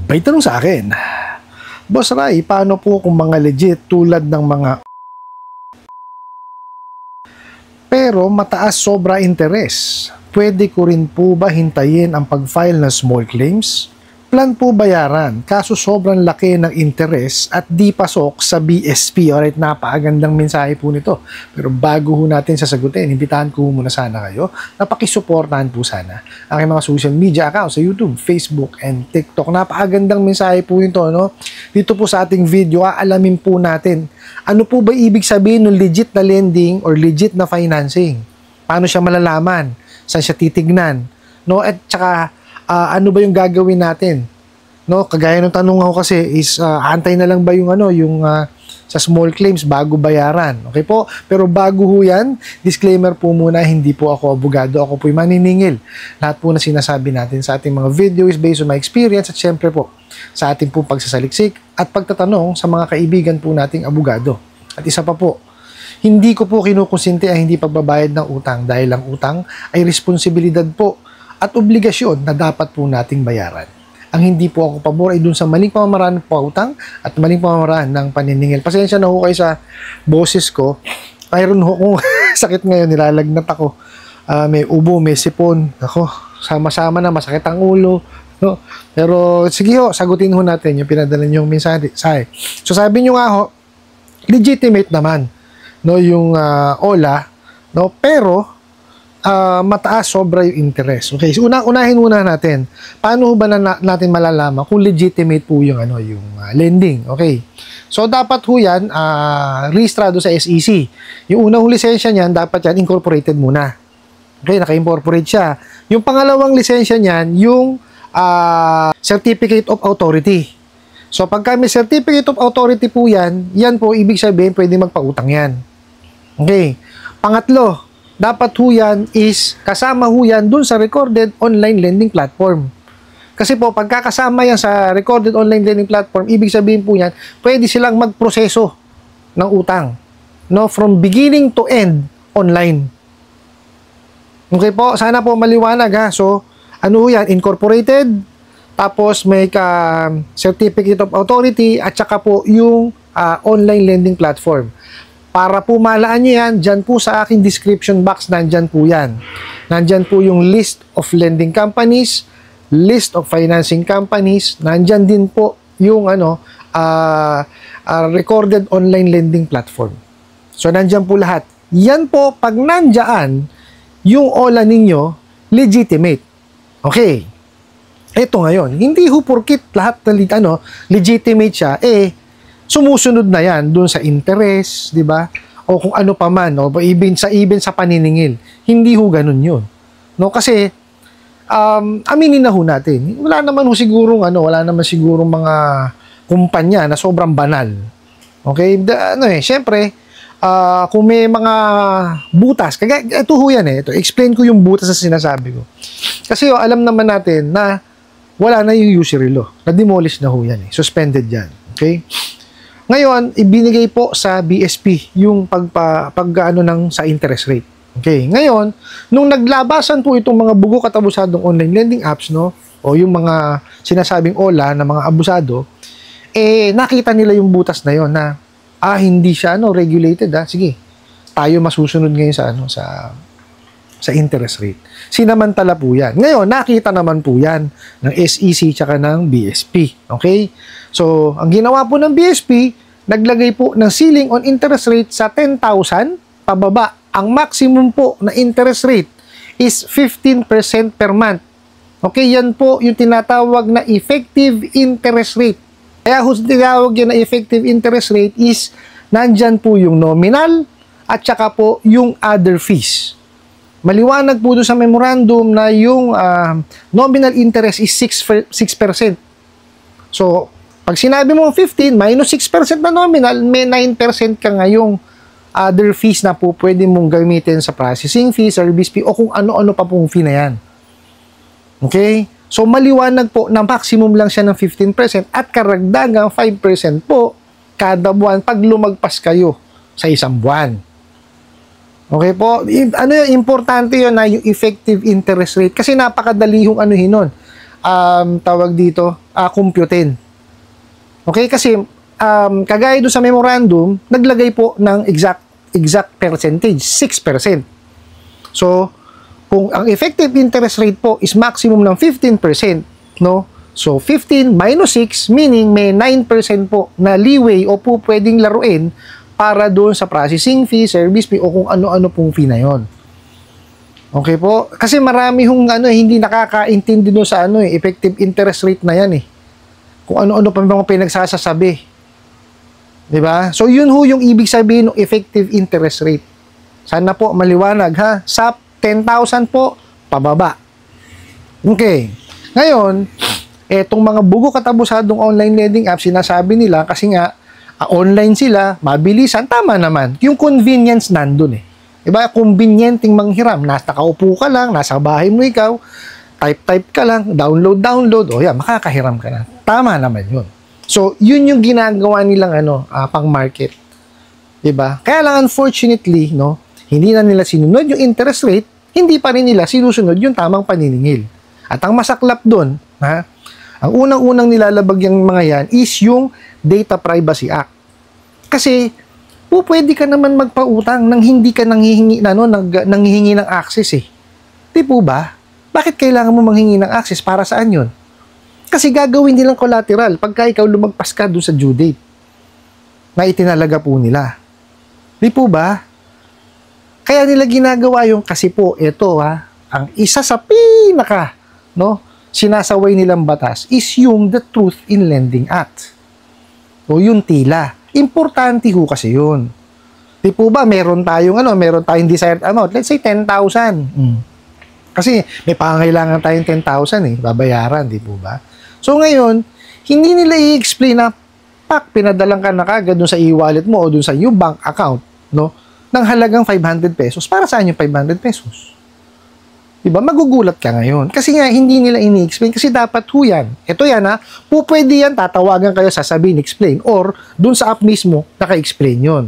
May tanong sa akin, Boss Rai, paano po kung mga legit tulad ng mga pero mataas sobra interes? Pwede ko rin po ba hintayin ang pag-file ng small claims? Plan po bayaran, kaso sobrang laki ng interes at di pasok sa BSP. Alright, napakagandang mensahe po nito. Pero bago ho natin sasagutin, imbitahan ko muna sana kayo na pakisuportahan po sana aking mga social media accounts sa YouTube, Facebook, and TikTok. Napakagandang mensahe po nito, no? Dito po sa ating video, aalamin po natin ano po ba ibig sabihin ng legit na lending or legit na financing. Paano siya malalaman? Saan siya titignan? No? At saka, ano ba yung gagawin natin? No, kagaya ng tanong ako kasi is antay na lang ba yung sa small claims bago bayaran? Okay po? Pero bago ho yan, disclaimer po muna, hindi po ako abogado, ako po'y maniningil. Lahat po na sinasabi natin sa ating mga video is based on my experience at syempre po sa ating po pagsasaliksik at pagtatanong sa mga kaibigan po nating abogado. At isa pa po, hindi ko po kinukonsinti ang hindi pagbabayad ng utang dahil ang utang ay responsibilidad po at obligasyon na dapat po nating bayaran. Ang hindi po ako pabor ay dun sa maling pamamaraan ng pautang at maling pamamaraan ng paniningil. Pasensya na ho kayo sa boses ko. Mayroon ho kung sakit ngayon, nilalagnat ako. May ubo, may sipon. Ako, sama-sama na, masakit ang ulo. No? Pero sige ho, sagutin ho natin yung pinadala niyong mensahe. So sabi niyo nga ho, legitimate naman, no, yung OLA, no, pero mataas sobra yung interest. Okay, so unahin muna natin. Paano ba natin malalaman kung legitimate po yung lending? Okay. So dapat ho yan rehistrado sa SEC. Yung unang lisensya niyan dapat yan incorporated muna. Okay, naka-incorporate siya. Yung pangalawang lisensya niyan yung Certificate of Authority. So pagka may Certificate of Authority po yan, yan po ibig sabihin pwede magpautang yan. Okay. Pangatlo, dapat ho yan is kasama ho yan dun sa recorded online lending platform. Kasi po, pagkakasama yan sa recorded online lending platform, ibig sabihin po yan, pwede silang magproseso ng utang. No? From beginning to end, online. Okay po, sana po maliwanag ha. So, ano ho yan? Incorporated, tapos may Certificate of Authority, at saka po yung online lending platform. Para po malaan nyo yan, dyan po sa aking description box, nandyan po yan. Nandyan po yung list of lending companies, list of financing companies, nandyan din po yung recorded online lending platform. So, nandyan po lahat. Yan po, pag nandyan, yung OLA ninyo, legitimate. Okay. Ito ngayon, hindi ho porkit lahat legitimate siya, sumusunod na yan dun sa interest, di ba? O kung ano pa man, o even sa paniningil. Hindi ho ganun yun. No, kasi aminin na ho natin. Wala naman sigurong mga kumpanya na sobrang banal. Okay? Syempre, kung may mga butas, kaya ito ho yan ito, explain ko yung butas na sinasabi ko. Kasi alam naman natin na wala na yung usury law. Na-demolish na ho yan suspended yan. Okay? Ngayon, ibinigay po sa BSP yung sa interest rate. Okay. Ngayon, nung naglabasan po itong mga bugo at abusadong online lending apps, no, o yung mga sinasabing OLA na mga abusado, nakita nila yung butas na yon na hindi siya regulated Sige. Tayo masusunod ngayon sa interest rate. Sinamantala po yan. Ngayon, nakita naman po yan ng SEC tsaka ng BSP. Okay? So, ang ginawa po ng BSP, naglagay po ng ceiling on interest rate sa 10,000 pababa. Ang maximum po na interest rate is 15% per month. Okay? Yan po yung tinatawag na effective interest rate. Kaya kung tinawag yan na effective interest rate is nandyan po yung nominal at saka po yung other fees. Maliwanag po doon sa memorandum na yung nominal interest is 6%. So, pag sinabi mo 15 minus 6% na nominal, may 9% ka ngayong other fees na po pwede mong gamitin sa processing fee, service fee, o kung ano-ano pa pong fee na yan. Okay? So, maliwanag po na maximum lang siya ng 15% at karagdagang 5% po kada buwan pag lumagpas kayo sa isang buwan. Okay po? Importante yun na yung effective interest rate kasi napakadali yung nun. Tawag dito, kumputin. Okay? Kasi, kagaya doon sa memorandum, naglagay po ng exact percentage, 6%. So, kung ang effective interest rate po is maximum ng 15%, no? So, 15 minus 6, meaning may 9% po na leeway o po pwedeng laruin para doon sa processing fee, service fee, o kung ano-ano pong fee na yon. Okay po? Kasi marami hong hindi nakakaintindi doon sa effective interest rate na yan eh. Kung ano-ano pa mga pinagsasasabi. Diba? So, yun ho yung ibig sabihin ng effective interest rate. Sana po maliwanag ha. Sa 10,000 po, pababa. Okay. Ngayon, etong mga bugo katabusadong online lending app, sinasabi nila kasi nga, online sila, mabilisan, tama naman. Yung convenience nandun eh. Diba? Convenienting manghiram. Nakaupo ka lang, nasa bahay mo ikaw, type ka lang, download, o yan, makakahiram ka na. Tama naman yun. So, yun yung ginagawa nilang pang market. Diba? Kaya lang unfortunately, no, hindi na nila sinunod yung interest rate, hindi pa rin nila sinusunod yung tamang paniningil. At ang masaklap doon, ang unang-unang nilalabag yung mga yan is yung Data Privacy Act. Kasi, pwede ka naman magpautang nang hindi ka nanghihingi ng access eh. Di po ba? Bakit kailangan mo manghingi ng access? Para saan yun? Kasi gagawin nilang collateral pagka ikaw lumagpas ka doon sa due date na itinalaga po nila. Di po ba? Kaya nila ginagawa yung kasi po, ito ang isa sa pinaka, sinasaway nilang batas is yung the Truth in Lending Act. O yung tila. Importante ho kasi yun. Di po ba, meron tayong desired amount. Let's say 10,000. Kasi may pangangailangan tayong 10,000 babayaran, di po ba? So ngayon, hindi nila i-explain na pinadalang ka na kagad dun sa e-wallet mo o dun sa yung bank account, ng halagang 500 pesos. Para saan yung 500 pesos? Diba? Magugulat ka ngayon. Kasi nga, hindi nila ini-explain. Kasi dapat ho yan. Ito yan pwede yan, tatawagan kayo, sasabihin, explain. Or, dun sa app mismo, naka-explain yun.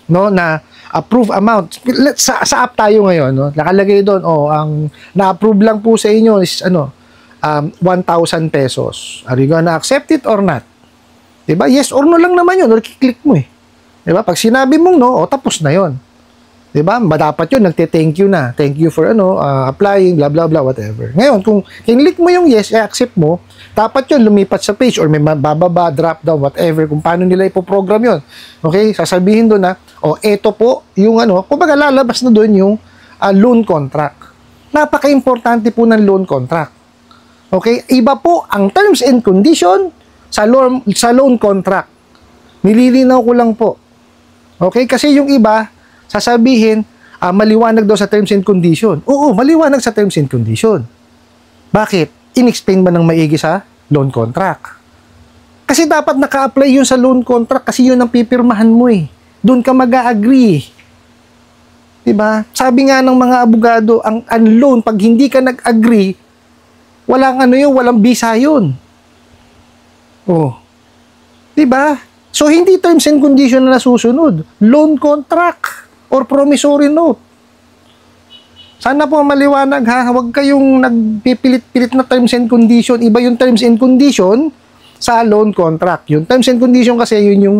Na approve amount. Sa app tayo ngayon, nakalagay doon, ang na-approve lang po sa inyo is, 1,000 pesos. Are you gonna accept it or not? Diba? Yes or no lang naman yun. Or kiklik mo eh. Diba? Pag sinabi mong no, tapos na yun. Diba? Dapat yun, nagte-thank you na. Thank you for applying, blah, blah, blah, whatever. Ngayon, kung kinlik mo yung yes, accept mo, dapat yun, lumipat sa page or may bababa, drop down, whatever, kung paano nila ipoprogram yun. Okay? Sasabihin doon eto po, yung kumbaga lalabas na doon yung loan contract. Napaka-importante po ng loan contract. Okay? Iba po ang terms and condition sa loan contract. Nililinaw ko lang po. Okay? Kasi yung iba, sasabihin, maliwanag daw sa terms and condition. Oo, maliwanag sa terms and condition. Bakit? In-explain ba ng maigi sa loan contract? Kasi dapat naka-apply yun sa loan contract kasi yun ang pipirmahan mo eh. Doon ka mag-a-agree. Diba? Sabi nga ng mga abogado, ang loan, pag hindi ka nag-agree, walang visa yun. Oh. Diba? So, hindi terms and condition na nasusunod. Loan contract or promissory note. Sana po maliwanag huwag kayong nagpipilit-pilit na terms and condition. Iba yung terms and condition sa loan contract. Yung terms and condition kasi yun yung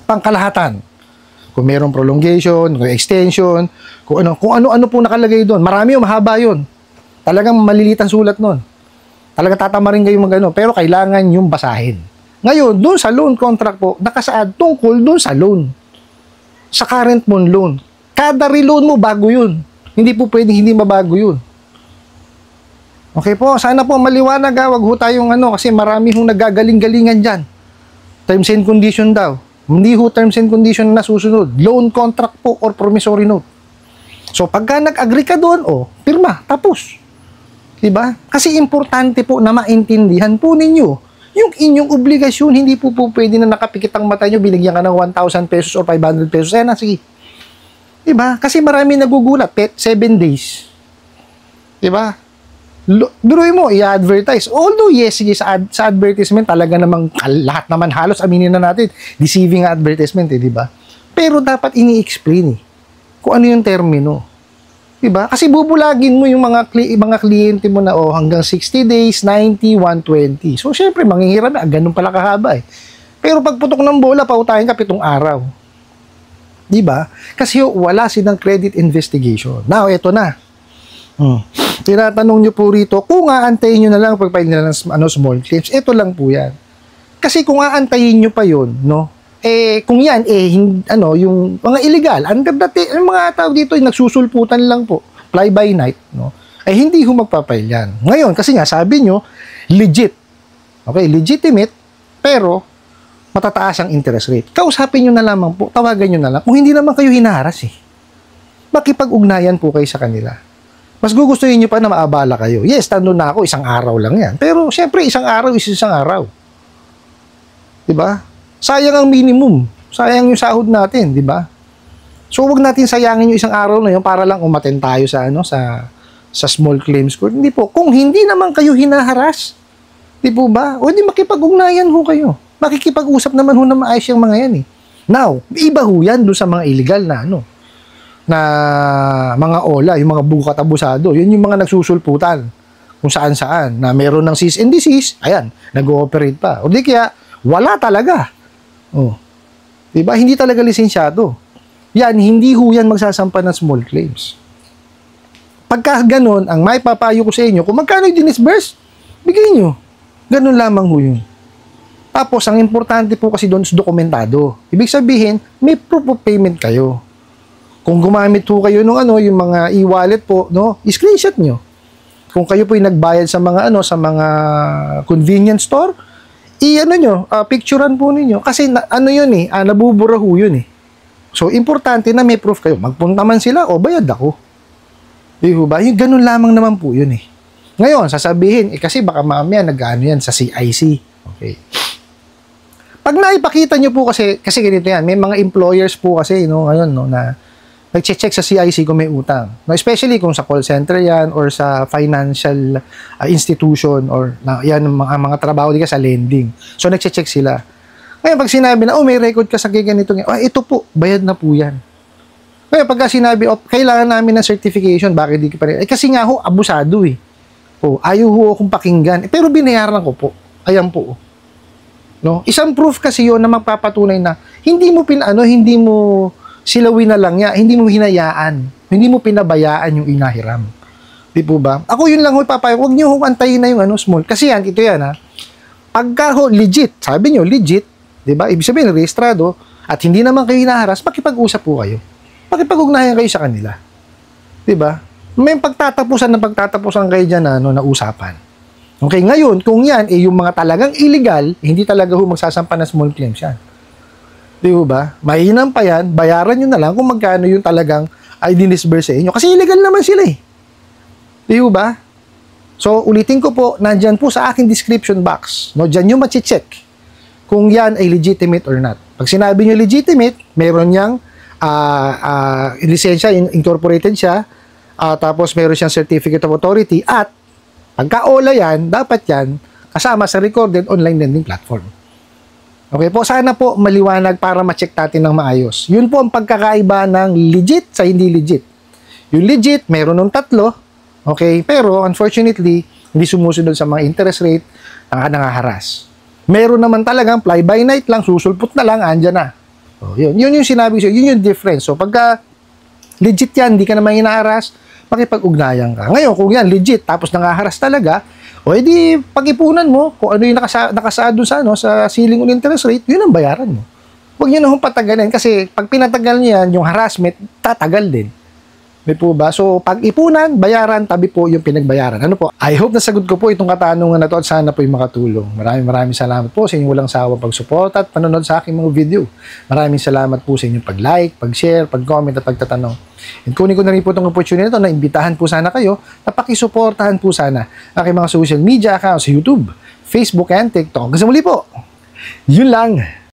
pangkalahatan. Kung mayroong prolongation, kung extension, kung ano-ano po nakalagay doon. Marami yung mahaba yun. Talagang maliliit ang sulat nun. Talagang tatama rin kayo pero kailangan yung basahin. Ngayon, doon sa loan contract po, nakasaad tungkol doon sa loan. Sa current mong loan. Kada reloan mo, bago yun. Hindi po pwedeng hindi mabago yun. Okay po, sana po maliwanag wag ho tayong kasi marami hong nagagaling-galingan dyan. Terms and condition daw. Hindi ho terms and condition na susunod. Loan contract po or promissory note. So, pagka nag-agree ka doon, pirma, tapos. Diba? Kasi importante po na maintindihan po ninyo yung inyong obligasyon. Hindi po pwede na nakapikit ang mata nyo, binigyan ka ng 1,000 pesos or 500 pesos. Sige. Diba? Kasi marami nagugulat. 7 days. Diba? Biruin mo, i-advertise. Although, yes, sige, sa advertisement, talaga namang lahat naman halos, aminin na natin, deceiving advertisement, diba? Pero dapat ini-explain kung ano yung termino. Diba? Kasi bubulagin mo yung mga kliyente mo na hanggang 60 days, 90, 120. So, syempre, manghihiram na. Ganun pala kahaba eh. Pero pag putok ng bola, pautahin ka 7 araw. Diba? Kasi wala silang credit investigation. Now, eto na. Tinatanong nyo po rito, kung aantayin nyo na lang pag-file nila ng small claims, eto lang po yan. Kasi kung aantayin nyo pa yun, no? Kung yan, yung mga illegal, yung mga tao dito, yung nagsusulputan lang po, fly by night, no? Hindi ho magpapail yan. Ngayon, kasi nga, sabi nyo, legit. Okay, legitimate, pero matataas ang interest rate. Kausapin nyo na lamang po, tawagan nyo na lang, kung hindi naman kayo hinaharas eh. Makipag-ugnayan po kayo sa kanila. Mas gugustuhin nyo pa na maabala kayo. Yes, tandun na ako, 1 araw lang yan. Pero, syempre, 1 araw is 1 araw. Diba? Sayang ang minimum. Sayang yung sahod natin, di ba? So, wag natin sayangin yung 1 araw na yun para lang umaten tayo sa small claims court. Hindi po. Kung hindi naman kayo hinaharas, di po ba? O hindi makipag-ugnayan ho kayo. Makikipag-usap naman ho na maayos yung mga yan eh. Now, iba ho yan doon sa mga illegal na na mga ola, yung mga bukat abusado. Yun yung mga nagsusulputan kung saan-saan na meron ng cease and desist, ayan, nag-ooperate pa. O di kaya, wala talaga. Diba? Hindi talaga lisensyado. Yan, hindi ho yan magsasampa ng small claims. Pagka ganun, ang may papayo ko sa inyo, kung magkano yung dinisburse, bigay nyo. Ganun lamang ho yun. Tapos, ang importante po kasi doon is dokumentado. Ibig sabihin, may proof of payment kayo. Kung gumamit po kayo ng yung mga e-wallet po, no, i-screenshot nyo. Kung kayo po yung nagbayad sa mga convenience store, picturean po ninyo. Kasi yun eh, nabubura ho yun eh. So, importante na may proof kayo. Magpunta man sila, bayad ako. Diba ba? Yung ganun lamang naman po yun eh. Ngayon, sasabihin, kasi baka mamaya nag-ano yan sa CIC. Okay. Pag naipakita nyo po kasi ganito yan, may mga employers po kasi, ngayon, na nag-check sa CIC kung may utang. No, especially kung sa call center yan or sa financial institution or yan mga trabaho di ka sa lending. So, nag-check sila. Ngayon, pag sinabi na, may record ka sa ganito, ito po, bayad na po yan. Ngayon, pagka sinabi, kailangan namin ng certification, bakit di ka pa rin? Kasi nga ho, abusado eh. Ayaw ho akong pakinggan. Pero binayaran ko po. Ayan po. No? Isang proof kasi yun na magpapatunay na hindi mo silawin na lang niya, hindi mo hinayaan, hindi mo pinabayaan yung inahiram. Di po ba? Ako yun lang ho, papayo, huwag niyo antayin na yung small. Kasi ito yan pagka ho, legit, sabi niyo, legit, di ba? Ibig sabihin, rehistrado, at hindi naman kayo hinaharas, makipag-usap po kayo. Makipag-ugnayan kayo sa kanila. Di ba? May pagtatapusan kayo dyan na usapan. Okay, ngayon, kung yan, yung mga talagang illegal, hindi talaga ho magsasampa ng small claims yan. Di ba? Mahinam pa yan, bayaran nyo na lang kung magkano yung talagang ay dinisburse sa inyo. Kasi illegal naman sila eh. Di ba? So, ulitin ko po, nandyan po sa aking description box. No? Diyan nyo machi-check kung yan ay legitimate or not. Pag sinabi nyo legitimate, meron niyang lisensya, incorporated siya, tapos meron siyang certificate of authority, at pagka-OLA yan, dapat yan kasama sa recorded online lending platform. Okay po, sana po maliwanag para ma-check natin ng maayos. Yun po ang pagkakaiba ng legit sa hindi legit. Yung legit, meron ng 3, okay? Pero unfortunately, hindi sumusunod sa mga interest rate, nangaharas. Meron naman talagang fly-by-night lang, susulput na lang, andyan na. So, yun yung sinabi ko, yun yung difference. So pagka legit yan, hindi ka naman hinaharas, makipag-ugnayan ka. Ngayon, kung yan legit, tapos nangaharas talaga, edi pag-ipunan mo kung ano yung nakasaad doon sa ceiling on interest rate, yun ang bayaran mo. Huwag nyo na hong patagalin kasi pag pinatagal nyo yan, yung harassment, tatagal din. May po ba? So, pag-ipunan, bayaran, tabi po yung pinagbayaran. Ano po? I hope nasagot ko po itong katanungan na to at sana po yung makatulong. Maraming salamat po sa inyong walang sawang pagsuporta at panonood sa aking mga video. Maraming salamat po sa inyong pag-like, pag-share, pag-comment at pagtatanong. And kunin ko na rin po itong opportunity na imbitahan po sana kayo na pakisuportahan po sana aking mga social media accounts sa YouTube, Facebook, and TikTok. Kasi muli po, yun lang.